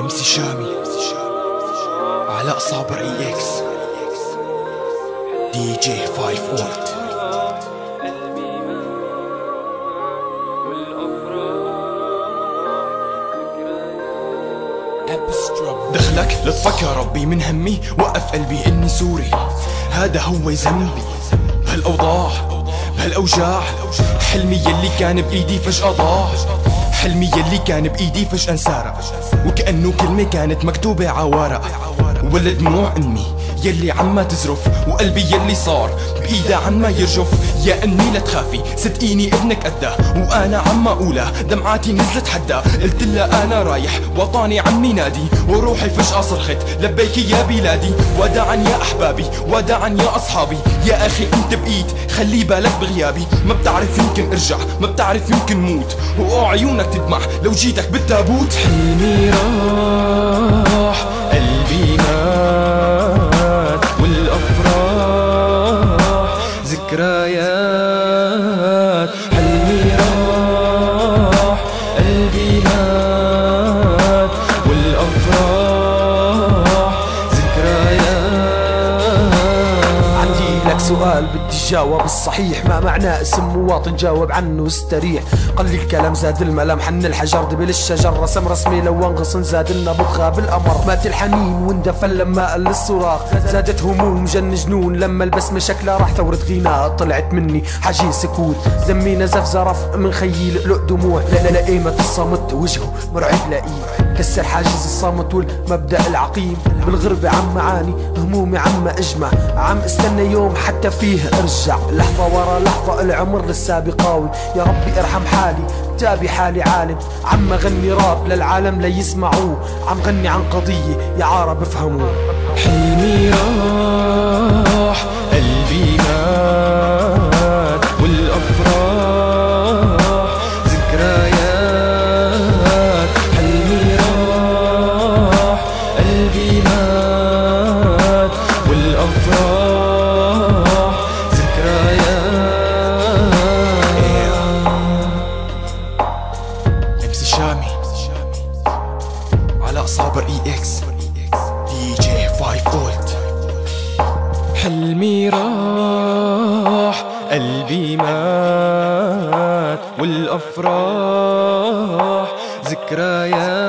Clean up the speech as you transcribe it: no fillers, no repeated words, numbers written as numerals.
MC شامي علاء صابر EX DJ 5 فولت. دخلك لطفك يا ربي من همي، وقف قلبي اني سوري، هذا هو ذنبي بهالاوضاع بهالاوجاع. حلمي يلي كان بايدي فجأة ضاع، حلمي يلي كان بايدي فجأة انسرق، وكأنه كلمة كانت مكتوبة عورق. ولا دموع امي يلي عما تزرف، وقلبي يلي صار بإيده عما يرجف. يا امي لا تخافي صدقيني ابنك قده، وانا عما اقوله دمعاتي نزلت حدا. قلت لها انا رايح وطني عمي نادي، وروحي فجأة صرخت لبيكي يا بلادي. وداعا يا احبابي وداعا يا اصحابي، يا اخي انت بايد خلي بالك بغيابي. ما بتعرف يمكن ارجع، ما بتعرف يمكن موت، وعيونك تدمع لو جيتك بالتابوت. حلمي راح قلبي مات، والافراح ذكريات. حلمي راح قلبي مات، والافراح ذكريات. عندي لك سؤال بدي جاوب الصحيح، ما معناه اسم مواطن؟ جاوب عنه استريح. قل الكلام زاد الملام، حن الحجر دبل الشجر، رسم رسمي لون غصن زاد النبض غاب القمر. مات الحنين واندفن لما قل الصراخ، زادت هموم جن جنون لما البسمة شكلها راح. ثورة غناء طلعت مني حجي سكوت، دمي نزف زرف من خيي لقلق دموع. لا قيمة الصمت وجهه مرعب لاقيه، كسر حاجز الصامت والمبدأ العقيم. بالغربة عم معاني همومي عم اجمع، عم استنى يوم حتى فيه ارجع. لحظة ورا لحظة العمر لسه بقاوم، يا ربي ارحم حالي تابي حالي عالم. عم غني راب للعالم ليسمعوه، عم غني عن قضية يا عارب افهموه. حلمي راح قلبي مات، والافراح ذكريات. حلمي راح قلبي مات، والافراح ذكريات. MC شامي علاء صابر EX DJ 5 فولت. حلمي راح قلبي مات، والافراح ذكريات.